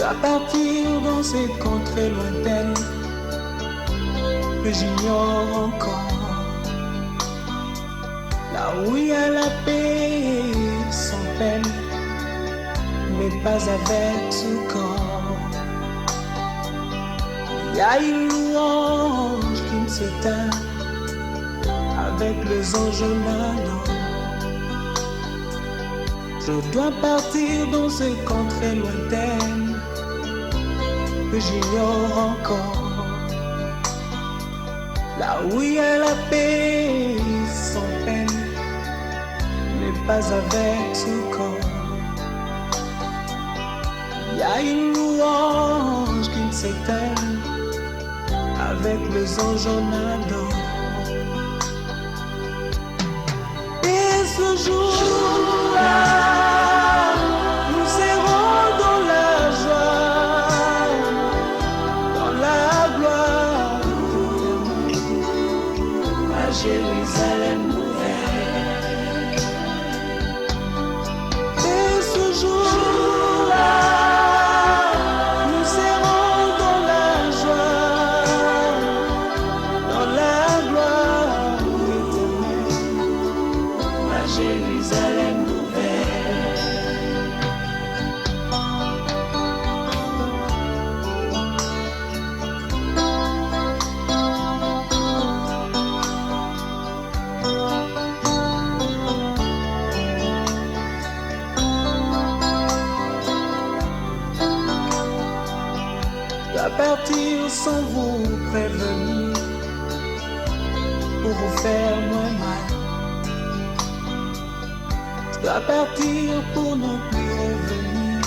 dois partir dans ces contrées lointaines que j'ignore encore, là où il y a la paix sans peine, mais pas avec ce corps. Il y a une louange qui ne s'éteint avec les anges manants. Je dois partir dans ces contrées lointaines que j'ignore encore, là où il y a la paix sans peine, mais pas avec ce corps. Il y a une louange qui ne s'éteint avec les anges en adore. Et ce jour-là, nous serons dans la joie, dans la gloire, à Jérusalem nouvelle. Et ce jour-là, nous serons dans la joie, dans la gloire éternelle, à Jérusalem nouvelle. Je dois partir sans vous prévenir pour vous faire moins mal. Je dois partir pour ne plus revenir,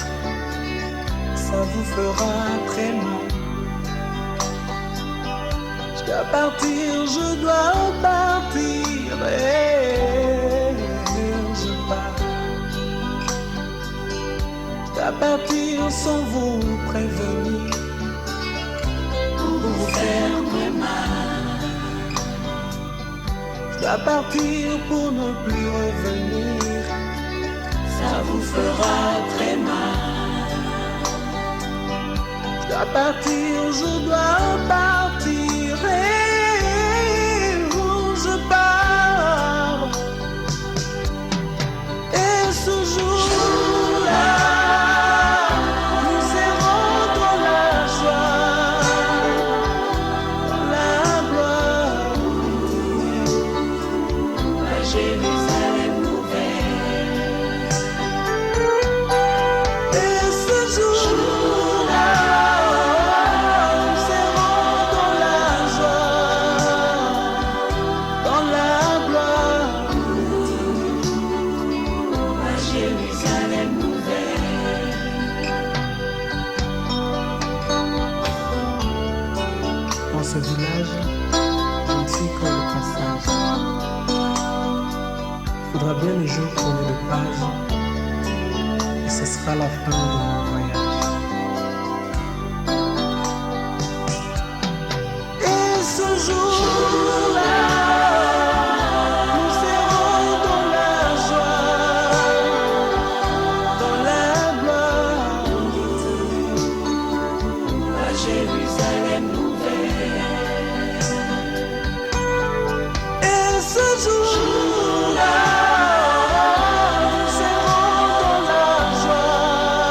ça vous fera très mal. Je dois partir, je dois partir, et je pars. Je dois partir sans vous prévenir pour vous faire moins mal. Je dois partir pour ne plus revenir, ça vous fera très mal. Je dois partir, je dois partir, et je pars. Et ce jour-là, nous serons dans la joie, dans la gloire, à Jérusalem nouvelle. Et ce jour-là, nous serons dans la joie, dans la gloire, à Jérusalem nouvelle. Dans ce village, je ne suis que le passage. Il faudra bien le jour tourner de page, et ce sera la fin de mon voyage. Et ce jour-là, nous serons dans la joie, dans la gloire, à Jérusalem nouvelle. Et ce jour-là, nous serons dans la joie,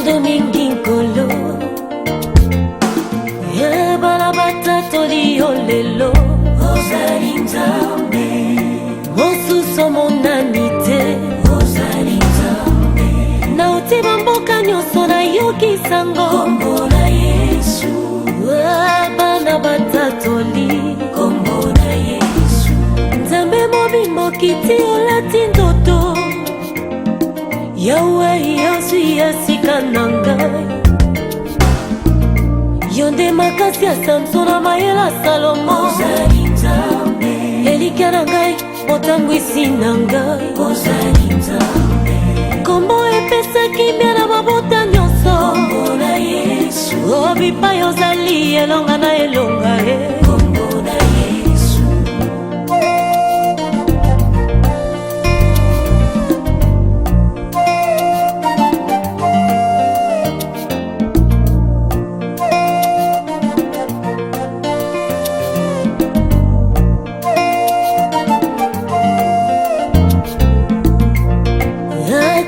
Nzambe mingi nkolo Bana batatoli yo lelo ozali Nzambe mosusu monani te ozali Nzambe nauti bamboka nyonso nayokisa ngo kombo na Yesu bana batatoli kombo na Yesu Nzambe mobimbo kiti olati ndoto Yawe yozwi ya sika na ngai Yonde makasi ya Samson na mayela Salomo ozali Nzambe elika na ngai motambwisi na ngai ozali Nzambe kombo epesaki mbia na mabota nyonso kombo na Yesu obipai ozali elonga na elonga kombo na Yesu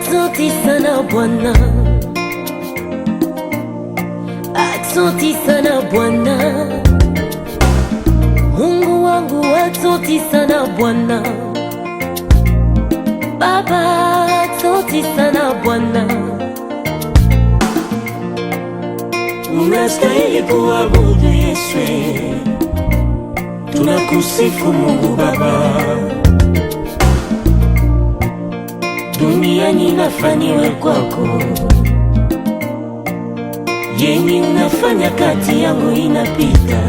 Asante sana Bwana, asante sana Bwana, Mungu wangu, asante sana Bwana, Baba, asante sana Bwana. Unastahili kuabudu Yesu, tunakusifu Mungu Baba. Duniani nafaniwe kwako, yenye unafanya kati yangu inapita.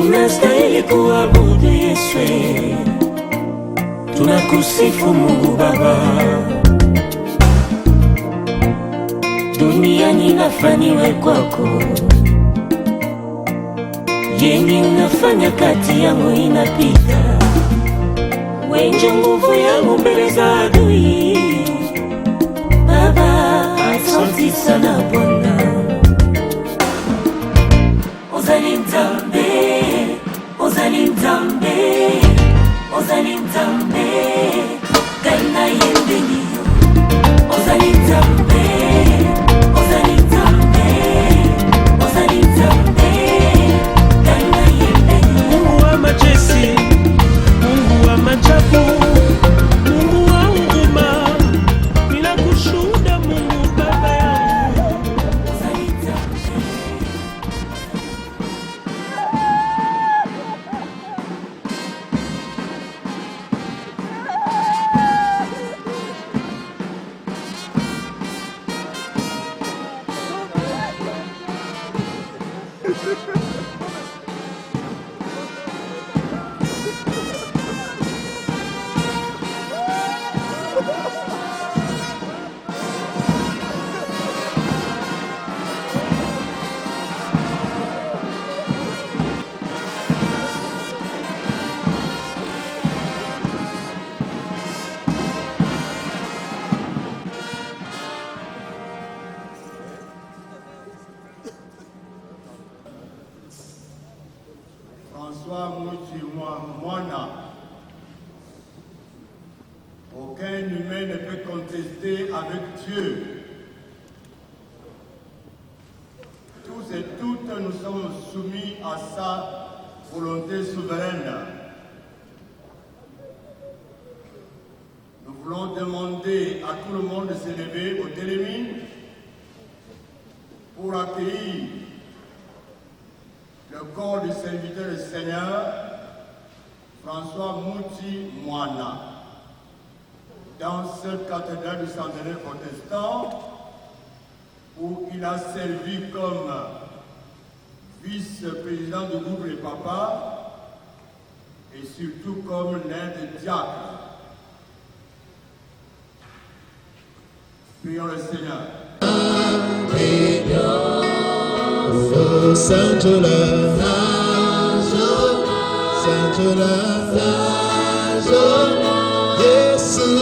Unastahili kuabudu Yesu, tunakusifu Mungu Baba. Duniani nafaniwe kwako, yenye unafanya kati yangu inapita. Wenje nguvu yangu mbele za adui Baba, asante sana Bwana. Ozali Nzambe, ozali Nzambe, ozali Nzambe, Gaina yembeni ozali Nzambe, ozali Nzambe, ozali Nzambe, Gaina yembeni Mungu wa majeshi, Mungu wa majabu, Mungu wa huruma, ninakushuhudia Mungu Baba yangu. François Mouti Mwana. Aucun humain ne peut contester avec Dieu. Tous et toutes, nous sommes soumis à sa volonté souveraine. Nous voulons demander à tout le monde de se lever au télémine pour accueillir le corps du serviteur du Seigneur, François Mouti Mwana, dans cette cathédrale du centenaire protestant, où il a servi comme vice-président du groupe Les Papas et surtout comme l'aide diacre. Prions le Seigneur. Sainte-la, Sainte-la, Jésus.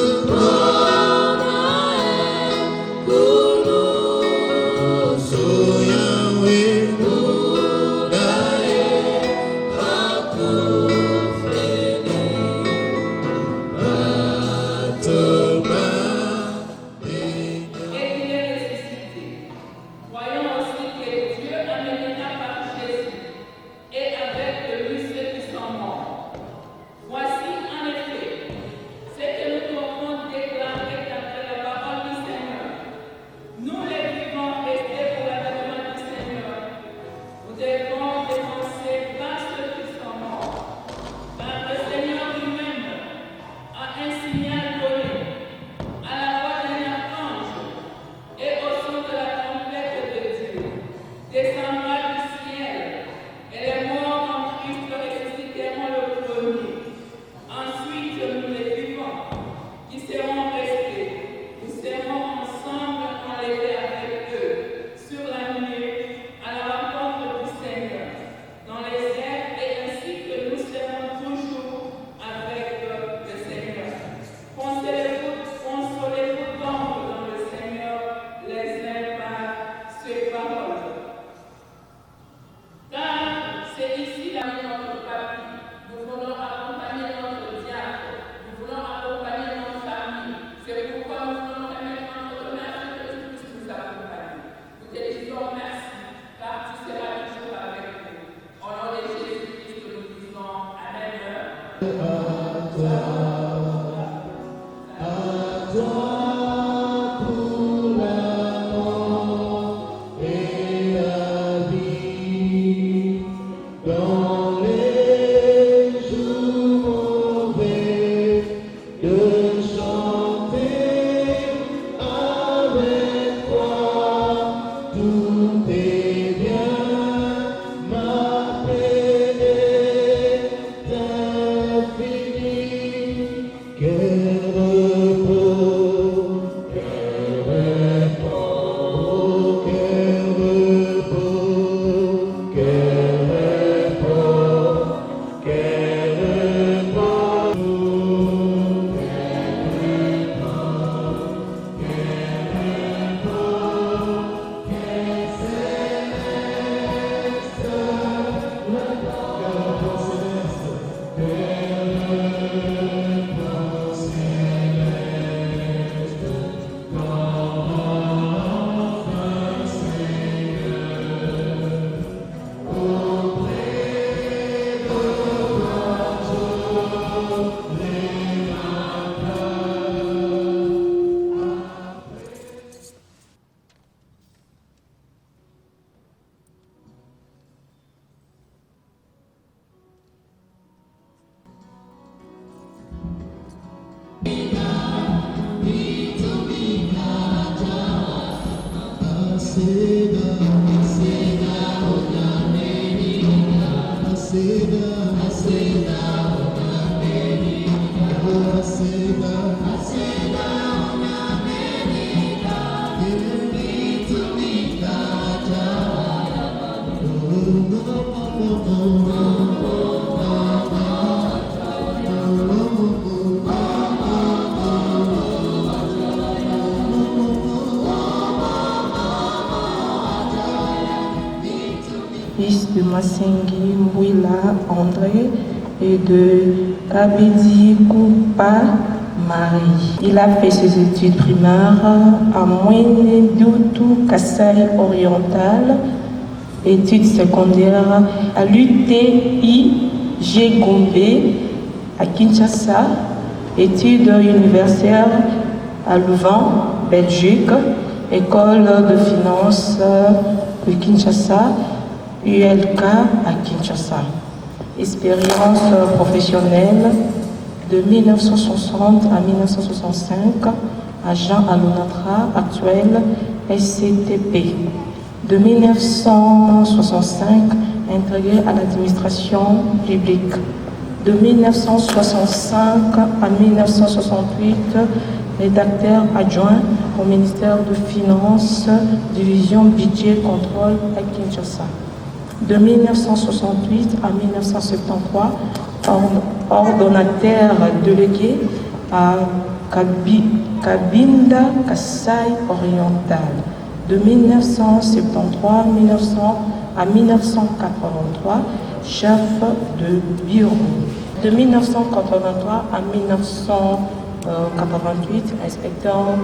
Fils de Massengi Mbouila André et de Kabidi Koupa Marie. Il a fait ses études primaires à Mouéné-Doutou, Kassai oriental, études secondaires à l'UTI Gombe à Kinshasa, études universitaires à Louvain, Belgique, école de finance de Kinshasa, ULK à Kinshasa. Expérience professionnelle de 1960 à 1965, agent à l'ONATRA, actuel SCTP. De 1965, intégré à l'administration publique. De 1965 à 1968, rédacteur adjoint au ministère de Finances, division budget contrôle à Kinshasa. De 1968 à 1973, ordonnateur délégué à Cabinda, Kassai oriental. De 1973 à 1983, chef de bureau. De 1983 à 1988, inspecteur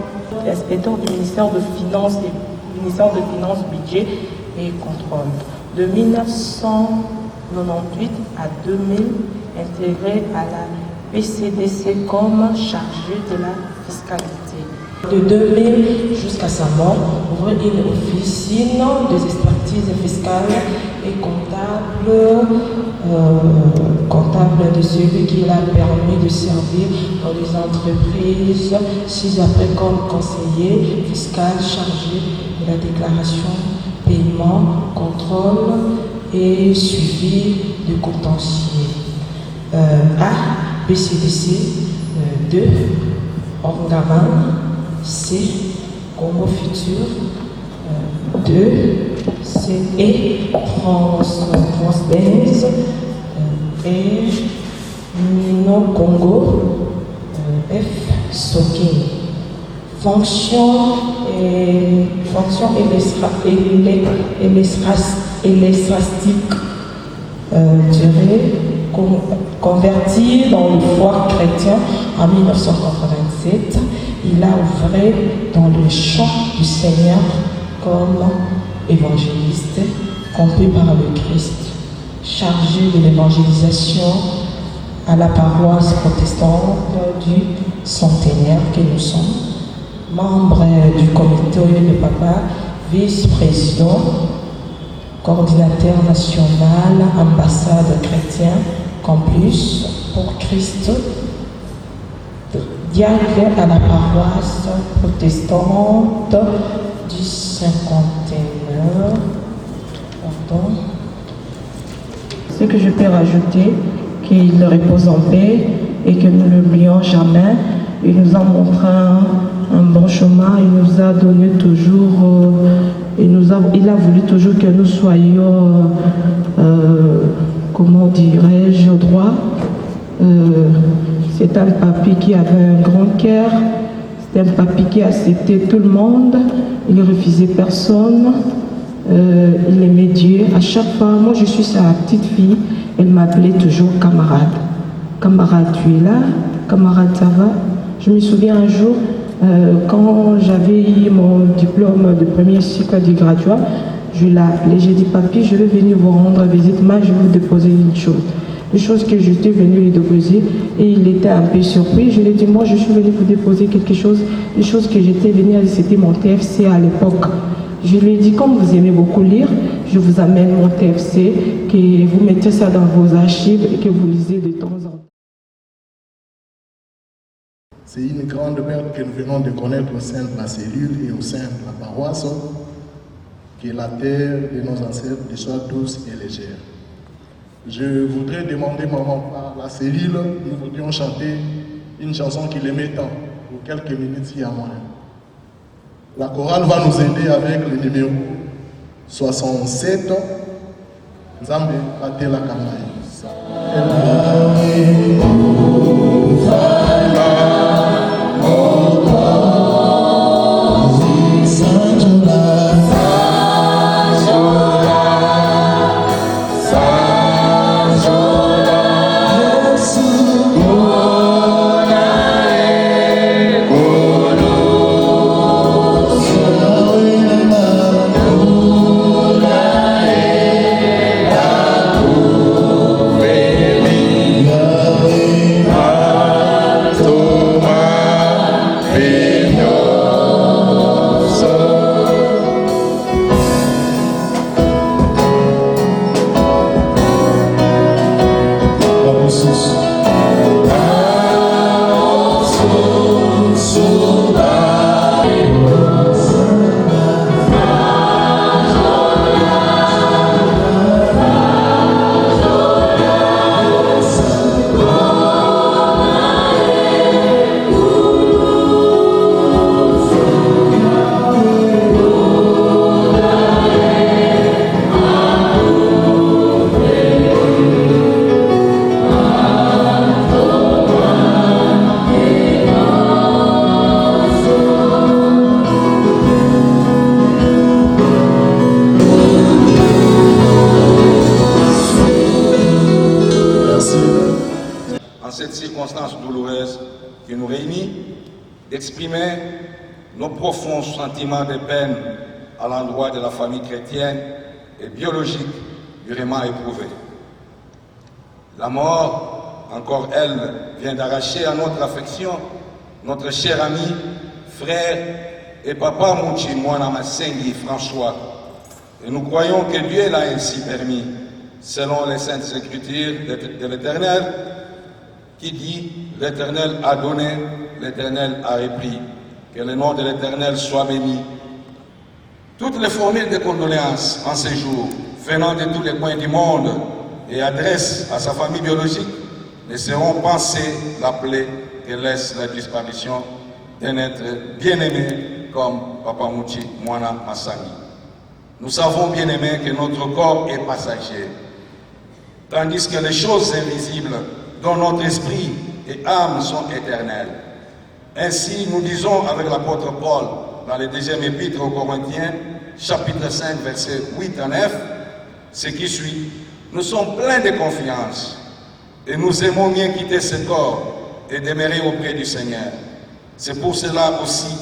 du ministère de Finances, budget et contrôle. De 1998 à 2000, intégré à la PCDC comme chargé de la fiscalité. De 2000 jusqu'à sa mort, ouvre une officine des expertises fiscales et comptable de celui qui l'a permis de servir dans les entreprises, 6 après comme conseiller fiscal chargé de la déclaration, paiement, contrôle et suivi de contentieux. A, BCDC, 2, Orgaman, C, Congo Futur, 2, C, et France Benz, et Nino Congo, F, Sokin. Fonction ecclésiastique, converti dans le foi chrétien en 1987, il a œuvré dans le champ du Seigneur comme évangéliste, compris par le Christ, chargé de l'évangélisation à la paroisse protestante du centenaire que nous sommes. membre du comité de papa, vice-président, coordinateur national, ambassade chrétien, campus pour Christ, diacre à la paroisse protestante du cinquantenaire. Pardon. Ce que je peux rajouter, qu'il repose en paix et que nous ne l'oublions jamais. Il nous a montré un bon chemin, il nous a donné toujours, il a voulu toujours que nous soyons, comment dirais-je, droit. C'est un papy qui avait un grand cœur, c'est un papy qui acceptait tout le monde, il ne refusait personne, il aimait Dieu. À chaque fois, moi je suis sa petite fille, elle m'appelait toujours camarade. Camarade, tu es là? Camarade, ça va? Je me souviens un jour, quand j'avais eu mon diplôme de premier cycle du graduat, je l'ai appelé, j'ai dit, papy, je vais venir vous rendre visite, mais je vais vous déposer une chose. Une chose que j'étais venue lui déposer, et il était un peu surpris. Je lui ai dit, moi, je suis venue vous déposer quelque chose. Une chose que j'étais venue, c'était mon TFC à l'époque. Je lui ai dit, comme vous aimez beaucoup lire, je vous amène mon TFC, que vous mettez ça dans vos archives et que vous lisez de temps en temps. C'est une grande perte que nous venons de connaître au sein de la cellule et au sein de la paroisse, que la terre de nos ancêtres soit douce et légère. Je voudrais demander, maman, par la cellule, nous voudrions chanter une chanson qu'il aimait tant, pour quelques minutes s'il y a moyen. La chorale va nous aider avec le numéro 67, Nzambe Atela Kamaï. qui nous réunit, d'exprimer nos profonds sentiments de peine à l'endroit de la famille chrétienne et biologique durement éprouvée. La mort, encore elle, vient d'arracher à notre affection notre cher ami, frère et papa Mouchi Mwana Masengi François. Et nous croyons que Dieu l'a ainsi permis, selon les saintes écritures de l'Éternel, qui dit « L'Éternel a donné, l'Éternel a repris. Que le nom de l'Éternel soit béni. » Toutes les formules de condoléances en ces jours, venant de tous les coins du monde et adressent à sa famille biologique, ne seront pensées la plaie que laisse la disparition d'un être bien-aimé comme Papa Mouchi Mwana Masangi. Nous savons, bien-aimés, que notre corps est passager, tandis que les choses invisibles dont notre esprit et âme sont éternelles. Ainsi, nous disons avec l'apôtre Paul dans le deuxième épître aux Corinthiens, chapitre 5, versets 8 à 9, ce qui suit, nous sommes pleins de confiance et nous aimons bien quitter ce corps et demeurer auprès du Seigneur. C'est pour cela aussi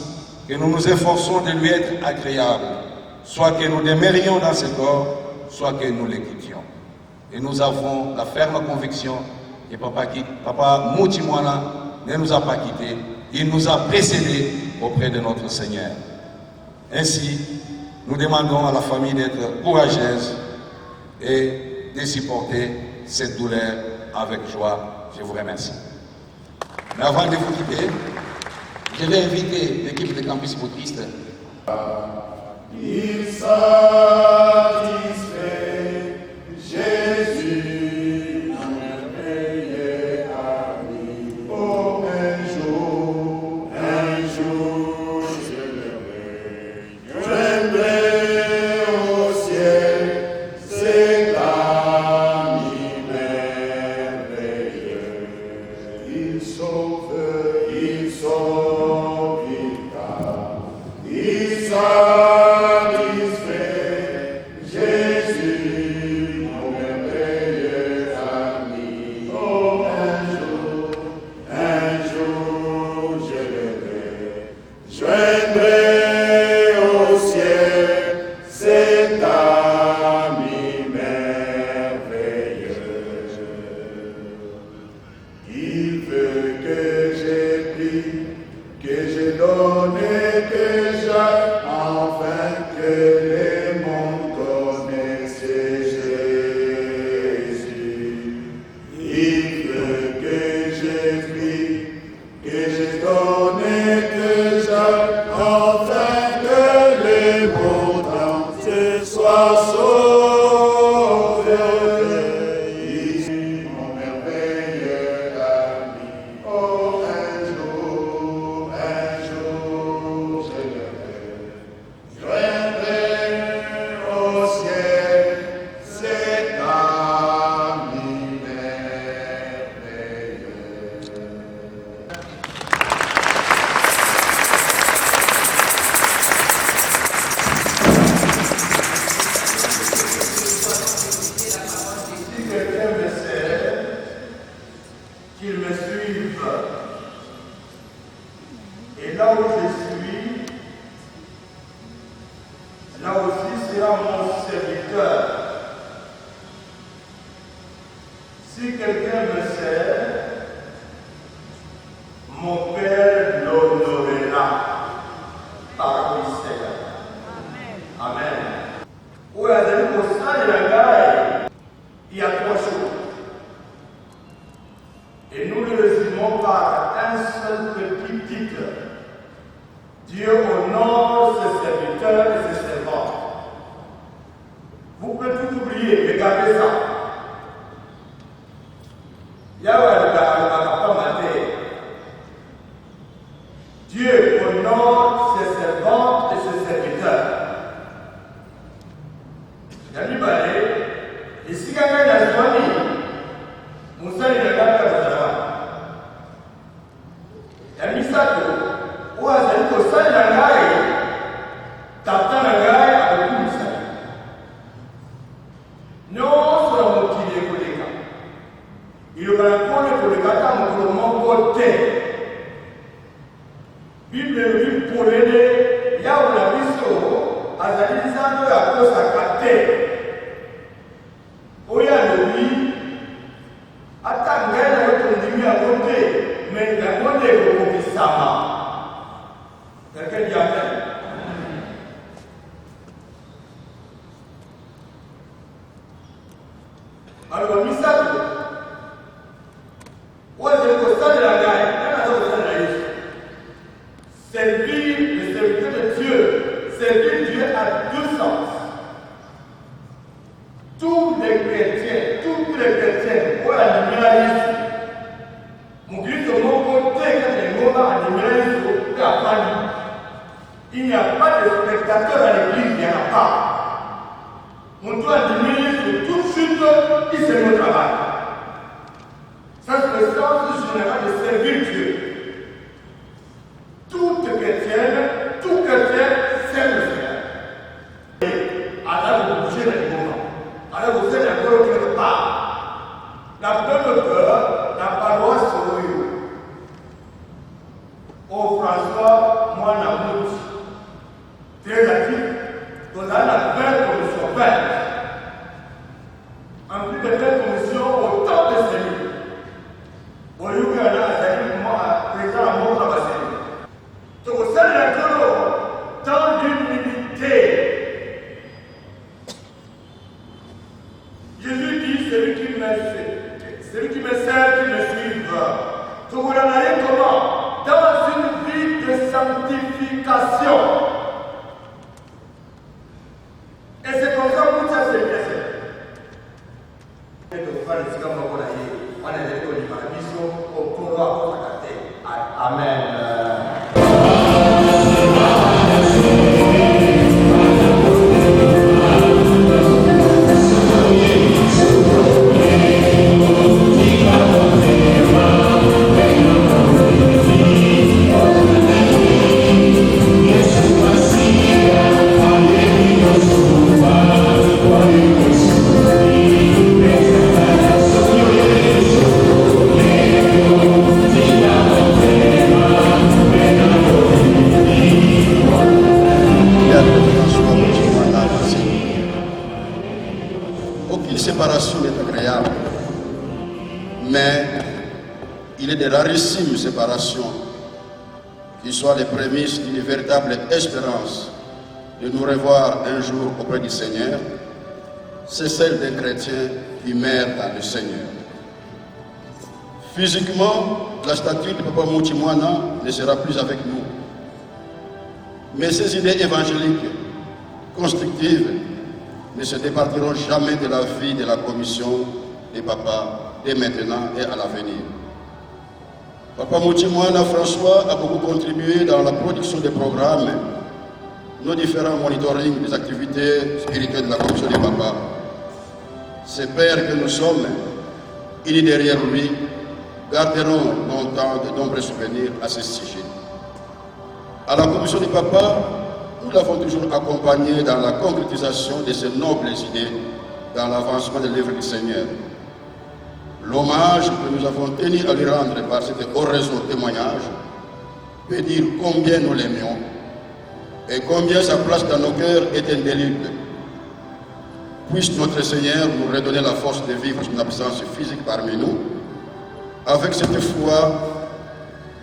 que nous nous efforçons de lui être agréables, soit que nous demeurions dans ce corps, soit que nous le quittions. Et nous avons la ferme conviction que Papa Mouchi Mwana ne nous a pas quittés, il nous a précédés auprès de notre Seigneur. Ainsi, nous demandons à la famille d'être courageuse et de supporter cette douleur avec joie. Je vous remercie. Mais avant de vous quitter, je vais inviter l'équipe de Campus Bouddhiste. Il satisfait Jésus, merveilleux ami. Oh, un jour, je le reviendrai au ciel, cet ami merveilleux. Il sauve, il garde, il satisfait Jésus, mon merveilleux ami. Oh, un jour, je le joindrai au ciel, cet ami merveilleux. Il veut que j'ai pris, que j'ai donné, que j'aille, afin que les mondes connaissent Jésus. Il veut que j'ai pris, que j'ai donné, que j'aille, afin que les mondes entiers soient sauvés. Mon merveilleux ami, oh, un jour, je le joindrai au ciel, cet ami merveilleux. Si quelqu'un me sert, qu'il me suive. Et là où je suis, là aussi sera mon serviteur. Si quelqu'un me sert, mon Père l'honorera par Seigneur. Amen. Où est le sang de la gaille? Il y a trois choses. Et nous le résumons par un seul petit titre. Dieu honore ses serviteurs et ses servants. Vous pouvez tout oublier, mais gardez ça. Yahweh le pas maté. Dieu honore ses servants et ses serviteurs. Yami Balé, et si quelqu'un a choisi, Moussa il n'a pas Yami Sato, ou à Zéliko Sali Nangaï, Tata Nangaï avec Moussa. Non, sur la moitié pour les gars. Il y aura un point pour les gars, pour le monde côté. Bible le pour l'aider, il y a où la mission, à Zéliko à cause à Katé. Oya Lobi, attends, elle a répondu à côté, mais la côté est pour Bissama. Quelqu'un dit Amen. Alors, Missato, où est le constat de la gaille? Servir le serviteur de Dieu, servir Dieu a deux sens. Tous les chrétiens, toutes les chrétiennes, pour animer ici. Mon Dieu, sur mon côté, quand les moments animés sur la famille, il n'y a pas de spectateurs à l'église, il n'y en a pas. On doit animer tout de suite, il c'est notre travail. Ça, c'est le sens général de servir Dieu. Toute chrétienne, tout chrétien sert le Seigneur. Alors, vous bougez dans les moments. Alors, vous êtes encore quelque part. La preuve que la paroisse au François, moi, Namout, très actif, nous avons la 20 commission 20. En plus de 20 commissions, autant de cellules. Au lieu qu'il y en a, est des rarissimes séparations qui soient les prémices d'une véritable espérance de nous revoir un jour auprès du Seigneur, c'est celle des chrétiens qui meurent dans le Seigneur. Physiquement, la statue de Papa Mouti Mouana ne sera plus avec nous. Mais ces idées évangéliques, constructives, ne se départiront jamais de la vie de la commission des papas, dès maintenant et à l'avenir. Papa Mouti Mouana François a beaucoup contribué dans la production des programmes, nos différents monitorings des activités spirituelles de la commission des papas. Ces pères que nous sommes, unis derrière lui, garderont longtemps de nombreux souvenirs à ce sujet. À la commission des papas, nous l'avons toujours accompagné dans la concrétisation de ces nobles idées dans l'avancement de l'œuvre du Seigneur. L'hommage que nous avons tenu à lui rendre par cet oraison témoignage peut dire combien nous l'aimions et combien sa place dans nos cœurs est indélébile. Puisse notre Seigneur nous redonner la force de vivre son absence physique parmi nous, avec cette foi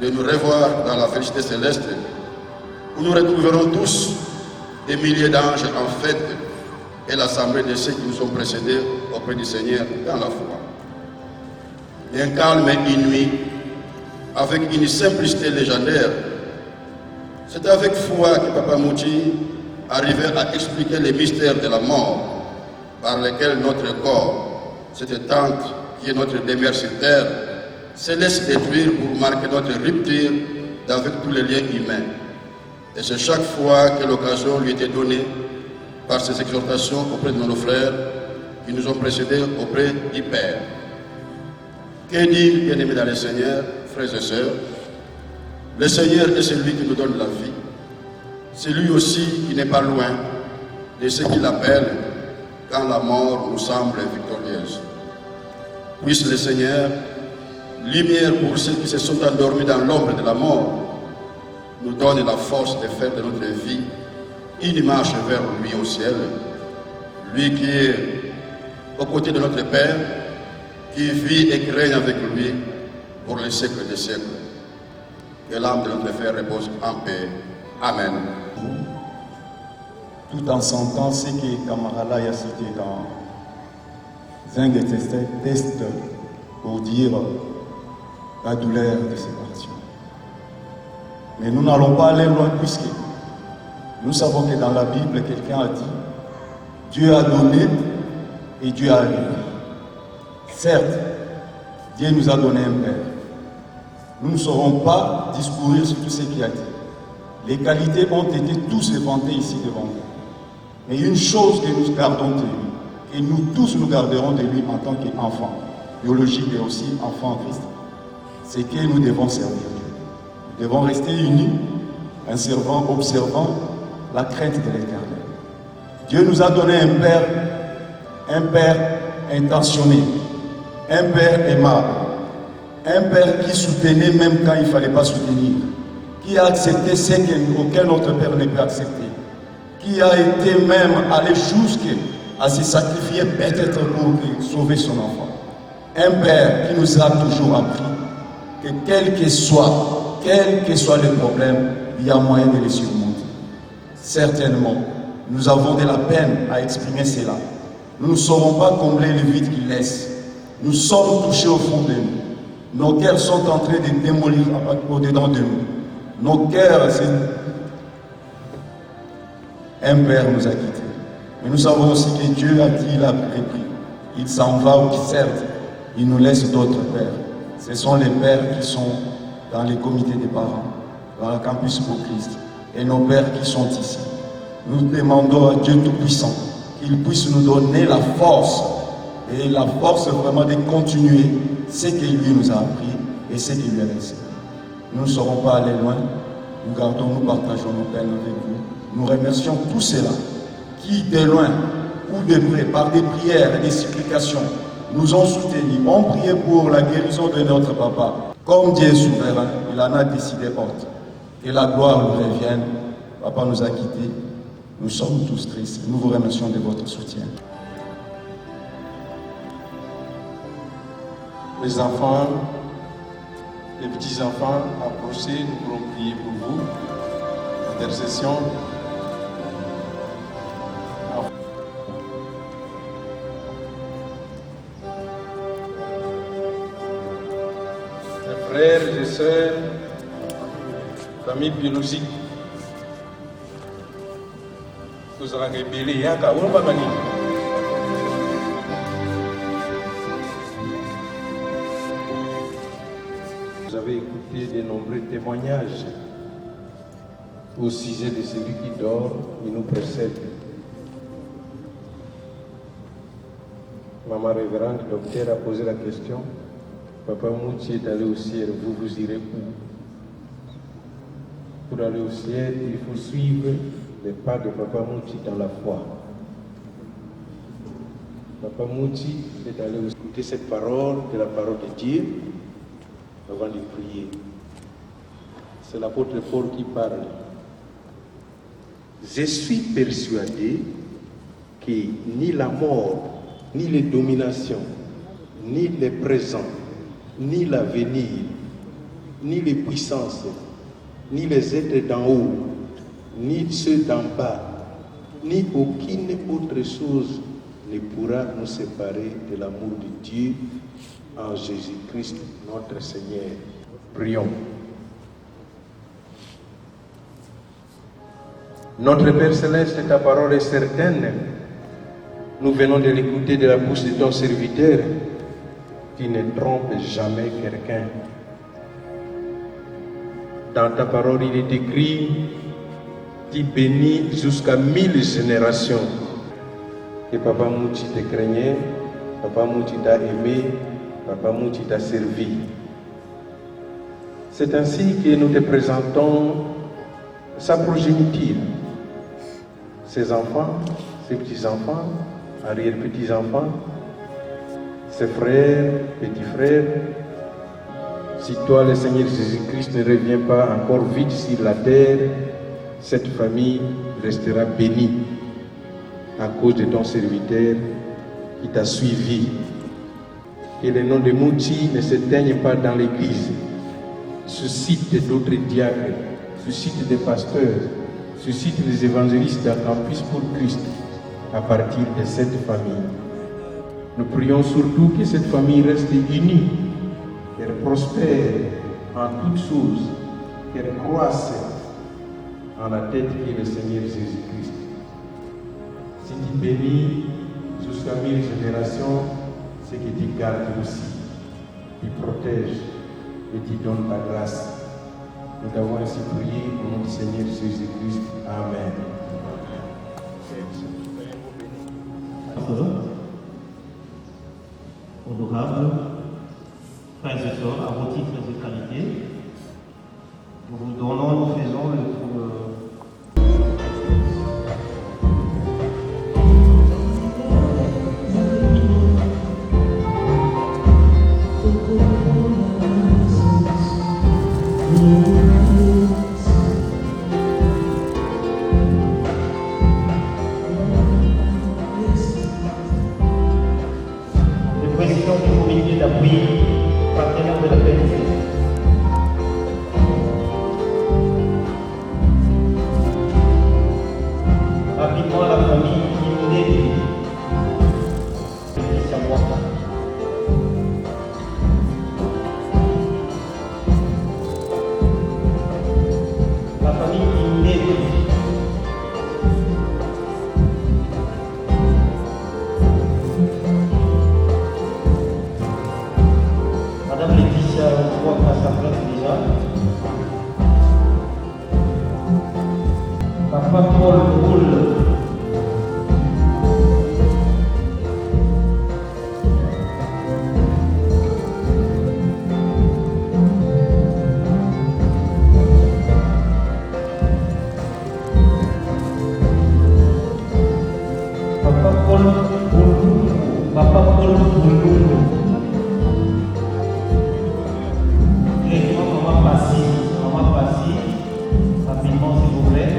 de nous revoir dans la félicité céleste, où nous retrouverons tous des milliers d'anges en fête et l'assemblée de ceux qui nous ont précédés auprès du Seigneur dans la foi. D'un calme inouï, avec une simplicité légendaire, c'est avec foi que Papa Mouti arrivait à expliquer les mystères de la mort par lesquels notre corps, cette tente qui est notre demeure sur terre, se laisse détruire pour marquer notre rupture avec tous les liens humains. Et c'est chaque fois que l'occasion lui était donnée par ces exhortations auprès de nos frères qui nous ont précédés auprès du Père. Que dire, bien-aimés dans le Seigneur, frères et sœurs? Le Seigneur est celui qui nous donne la vie. C'est lui aussi qui n'est pas loin de ceux qui l'appellent quand la mort nous semble victorieuse. Puisse le Seigneur, lumière pour ceux qui se sont endormis dans l'ombre de la mort, nous donne la force de faire de notre vie une marche vers lui au ciel, lui qui est aux côtés de notre Père, qui vit et qui règne avec lui pour les siècles des siècles. Que l'âme de notre frère repose en paix. Amen. Tout en sentant ce que Kamarala a cité dans un des tests pour dire la douleur de séparation. Mais nous n'allons pas aller loin puisque nous savons que dans la Bible, quelqu'un a dit Dieu a donné et Dieu a réuni. Certes, Dieu nous a donné un Père. Nous ne saurons pas discourir sur tout ce qu'il a dit. Les qualités ont été tous éventées ici devant nous. Mais une chose que nous gardons de lui, et nous tous nous garderons de lui en tant qu'enfants, biologiques et aussi enfants en Christ, c'est que nous devons servir Dieu. Nous devons rester unis, observant la crainte de l'Éternel. Dieu nous a donné un Père intentionné, un Père aimable, un Père qui soutenait même quand il ne fallait pas soutenir, qui a accepté ce qu'aucun autre Père ne peut accepter, qui a été même allé jusqu'à se sacrifier peut-être pour sauver son enfant. Un Père qui nous a toujours appris que quel que soit le problème, il y a moyen de les surmonter. Certainement, nous avons de la peine à exprimer cela. Nous ne saurons pas combler le vide qu'il laisse. Nous sommes touchés au fond de nous. Nos cœurs sont en train de démolir au-dedans de nous. Nos cœurs, un Père nous a quittés. Mais nous savons aussi que Dieu a dit, il a repris. Il s'en va ou certes, il nous laisse d'autres pères. Ce sont les pères qui sont dans les comités des parents, dans le campus pour Christ, et nos pères qui sont ici. Nous demandons à Dieu Tout-Puissant qu'il puisse nous donner la force, et la force vraiment de continuer ce qu'il lui nous a appris et ce qu'il lui a laissé. Nous ne serons pas allés loin, nous partageons nos peines avec vous. Nous remercions tous ceux-là qui, de loin ou de près, par des prières et des supplications, nous ont soutenus, ont prié pour la guérison de notre papa. Comme Dieu est souverain, il en a décidé autre. Que la gloire nous revienne. Papa nous a quittés. Nous sommes tous tristes. Nous vous remercions de votre soutien. Les enfants, les petits-enfants, approchez, nous pourrons prier pour vous. Intercession. Mes frères et sœurs, famille biologique, vous aurez rébellé, Vous avez écouté de nombreux témoignages au sujet de celui qui dort et nous précède. Maman révérende docteur a posé la question. Papa Mouti est allé au ciel, vous irez où? Pour aller au ciel, il faut suivre les pas de Papa Mouti dans la foi. Papa Mouti est allé écouter cette parole, de la parole de Dieu, avant de prier. C'est l'apôtre Paul qui parle. Je suis persuadé que ni la mort, ni les dominations, ni les présents, ni l'avenir, ni les puissances, ni les êtres d'en haut, ni ceux d'en bas, ni aucune autre chose ne pourra nous séparer de l'amour de Dieu en Jésus-Christ notre Seigneur. Prions. Notre Père Céleste, ta parole est certaine. Nous venons de l'écouter de la bouche de ton serviteur. Tu ne trompes jamais quelqu'un. Dans ta parole, il est écrit, tu bénis jusqu'à 1000 générations. Et Papa Mouti te craignait, Papa Mouti t'a aimé, Papa Mouti t'a servi. C'est ainsi que nous te présentons sa progéniture, ses enfants, ses petits-enfants, arrière-petits-enfants, ses frères, petits frères. Si toi, le Seigneur Jésus-Christ, ne revient pas encore vite sur la terre, cette famille restera bénie à cause de ton serviteur qui t'a suivi. Que le nom de Mouti ne s'éteigne pas dans l'Église. Suscite d'autres diacres, suscite des pasteurs, suscite des évangélistes d'un campus pour Christ à partir de cette famille. Nous prions surtout que cette famille reste unie, qu'elle prospère en toutes choses, qu'elle croisse en la tête qui est le Seigneur Jésus-Christ. Si tu bénis jusqu'à 1000 générations, c'est que tu gardes aussi, tu protèges et tu donnes ta grâce. Nous t'avons ainsi prié au nom du Seigneur Jésus-Christ. Amen. Honorables frères et sœurs, à vos titres et qualités, nous vous donnons, nous faisons le président du comité d'appui partenaire de la PNC. Rapidement, la famille inondée de Samoa. La famille inondée Madame Laetitia, on voit qu'à sa place déjà. Papa Paul Boule. Papa Paul Boule. Papa Paul Boule. Maman Passy, rapidement s'il vous plaît.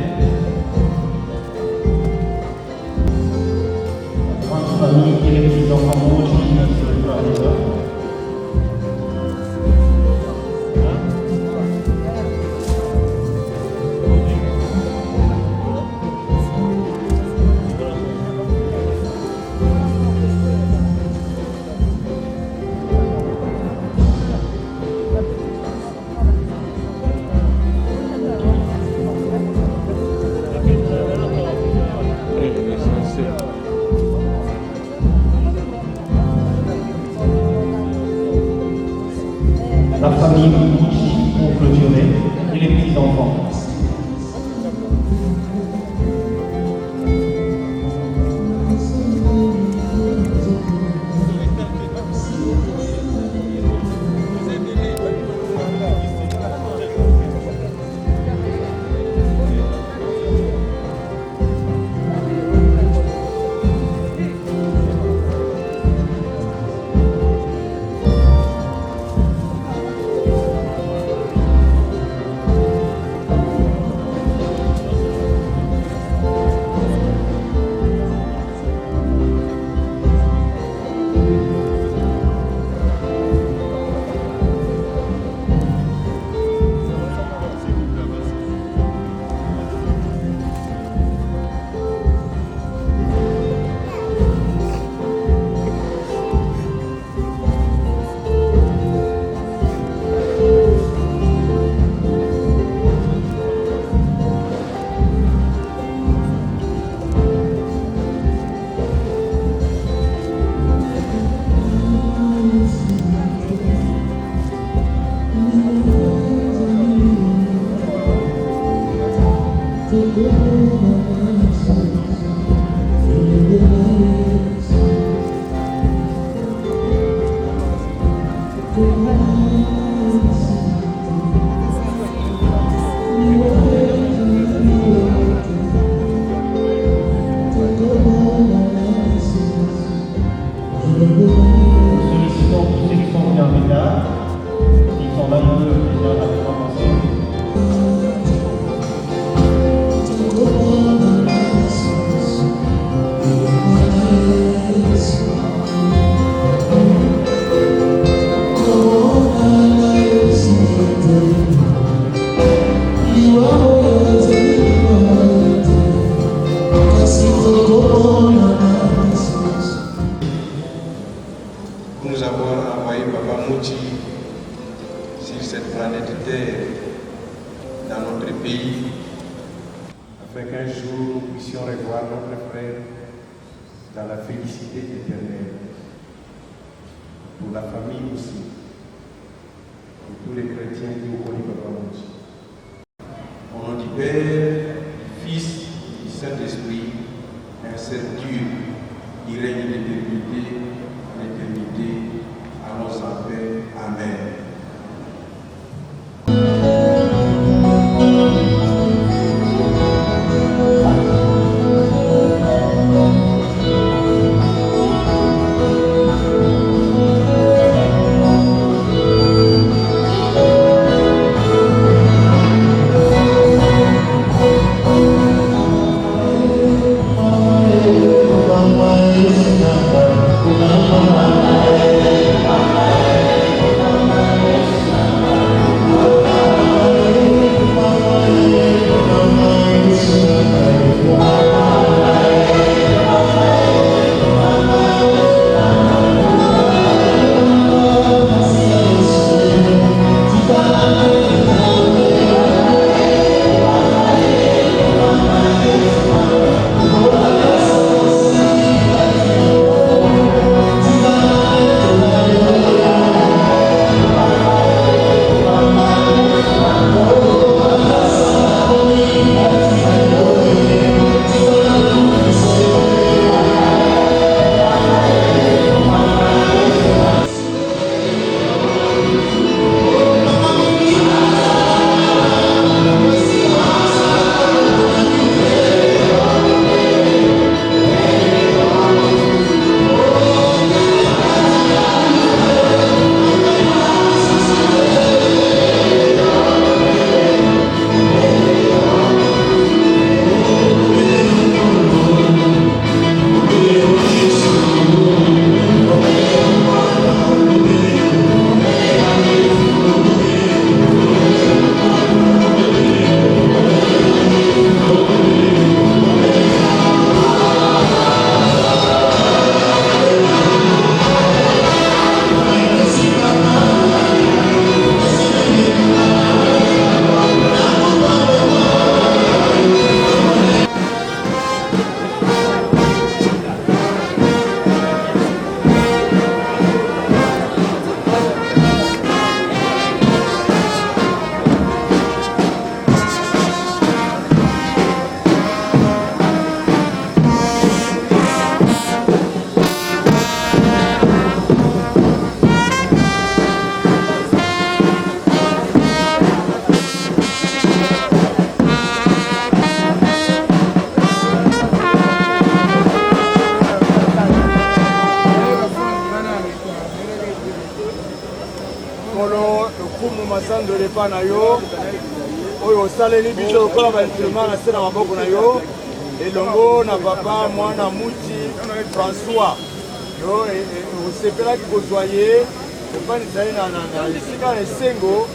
famille Mouti pour clôturer et les petits-enfants. Nous avons envoyé Papa Mouti sur cette planète Terre, dans notre pays, afin qu'un jour nous puissions revoir notre frère dans la félicité éternelle. Pour la famille aussi, pour tous les chrétiens qui ont connu Papa Mouti. Au nom du Père, du Fils et du Saint-Esprit, un seul Dieu, qui règne d'éternité en éternité, à nos en paix. Amen. Mama, masando lepa na yo oyo osaleli biso lokola bainstrument na se na maboko na yo elongo na papa mwana muti François yo osepelaki kozwa ye epanisa ye na esika na esengo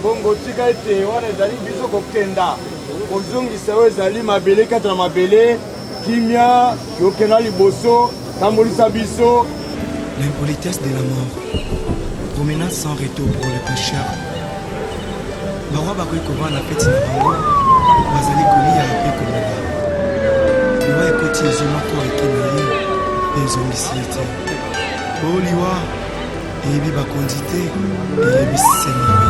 bongo tika ete wana ezali biso kokenda kozongisa oyo ezali mabele kati na mabele kimia yokenda liboso tambolisa biso. L'impolitesse de la mort, promenade sans retour pour les pécheurs. Bawa bakoki kovanda feti na bango bazali kolia mpe komela liwa ekoti ezwi moko eke na ye mpe ezongisi ye te o liwa eyebi bakonzi te eyebi sema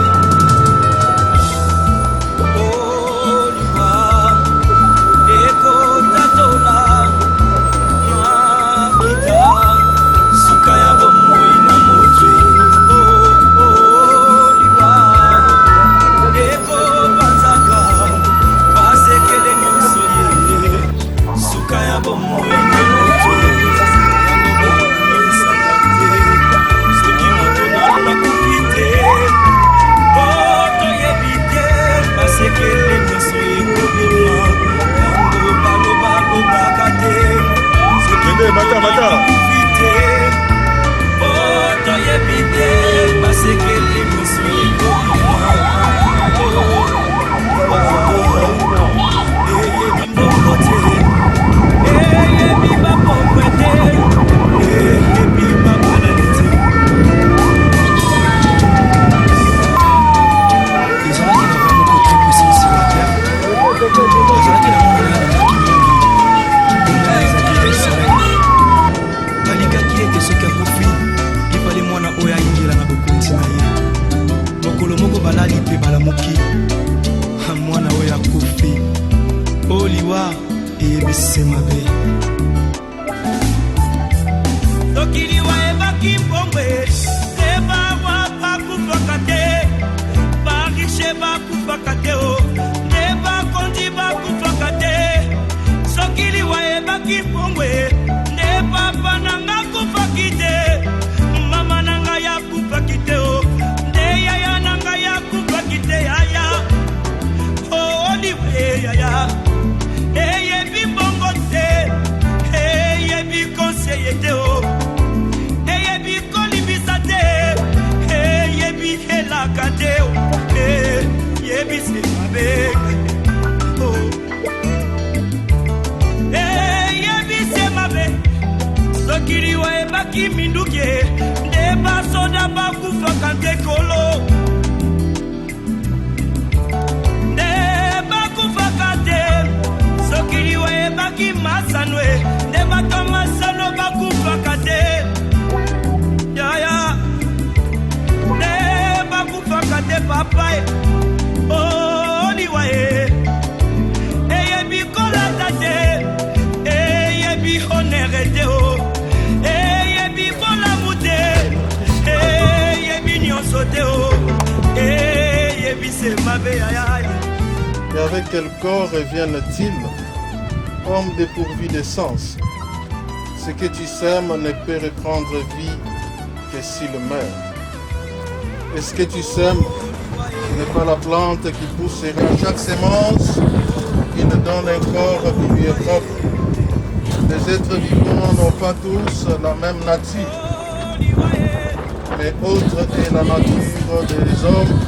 Et avec quel corps reviennent-ils, homme dépourvu de sens? Ce que tu sèmes ne peut reprendre vie que s'il meurt. Et ce que tu sèmes n'est pas la plante qui poussera. Chaque semence, il donne un corps qui lui est propre. Les êtres vivants n'ont pas tous la même nature, mais autre est la nature des hommes,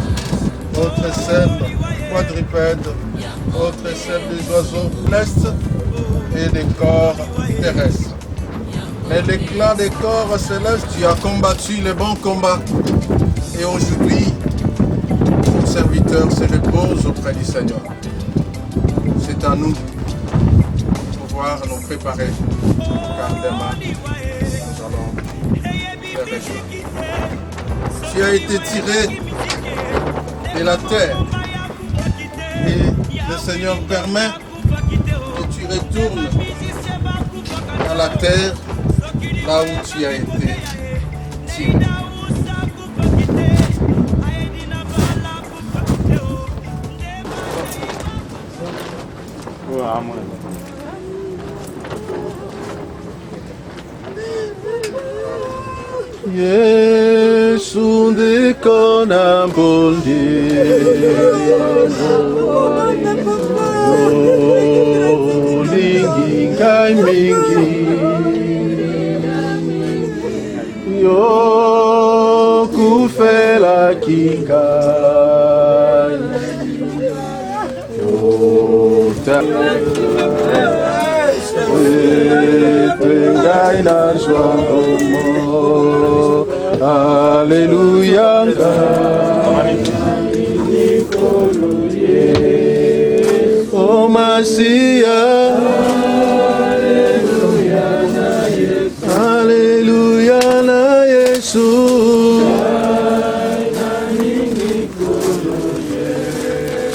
autre celle quadrupède, autre celle des oiseaux célestes et des corps terrestres. Mais l'éclat des corps célestes, tu as combattu le bon combat. Et aujourd'hui, ton serviteur se repose auprès du Seigneur. C'est à nous de pouvoir nous préparer, car demain, nous allons faire les choses. Tu as été tiré de la terre. Et le Seigneur permet que tu retournes à la terre, là où tu as été tiré. Yesu ndikona mbondi Olingi ngai mingi yo kufela kingai yo ngai na jomo Alléluia Oh Masia Alléluia na Yesu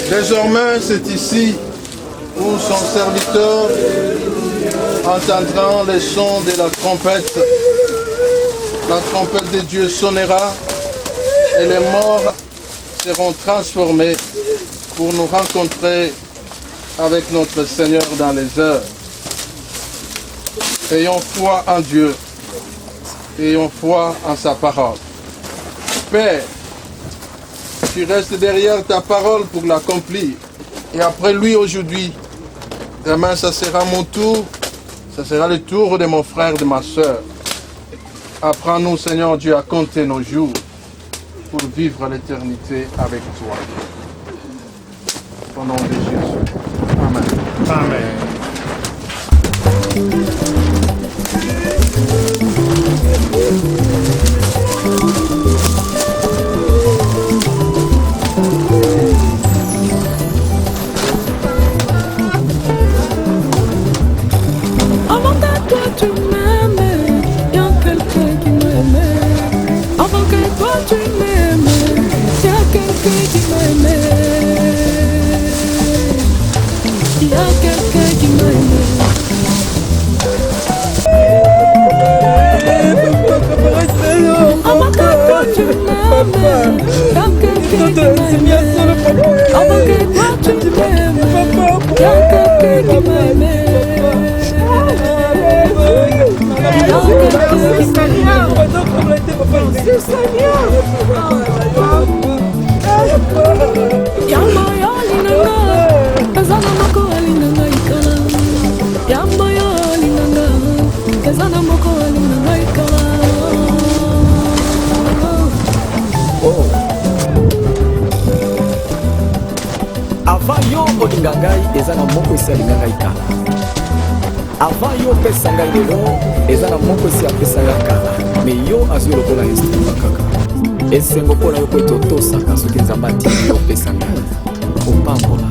Désormais c'est ici où son serviteur entendra les sons de la trompette de Dieu sonnera et les morts seront transformés pour nous rencontrer avec notre Seigneur dans les heures. Ayons foi en Dieu, ayons foi en sa parole. Père, tu restes derrière ta parole pour l'accomplir. Et après lui aujourd'hui, demain ça sera mon tour, ça sera le tour de mon frère, de ma soeur. Apprends-nous, Seigneur Dieu, à compter nos jours pour vivre l'éternité avec toi. Au nom de Jésus. Amen. Amen. Avant que toi tu m'aimes, y a quelqu'un qui m'aime. Avant que toi tu m'aimes, y a quelqu'un qui m'aime. Y a quelqu'un qui m'aime. Avant que toi tu m'aimes, y a quelqu'un qui m'aime. Avant que toi tu m'aimes, y a quelqu'un qui m'aime. Avant yo olinga ngai eza na moko esi alinga ngai kala. Avant yo opesa ngai lelo eza na moko esi apesa ngai kala. Me yo azwi lokola instrument kaka. Esengo mpona yo po ete otosaka soki nzambe atindi yo opesa ngai opambola.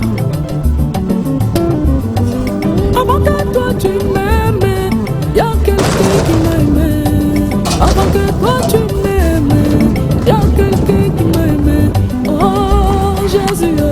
Avant que toi tu m'aimes, y a quelqu'un qui m'aime. Avant que toi tu m'aimes, y a quelqu'un qui m'aime. Oh Jésus, oh.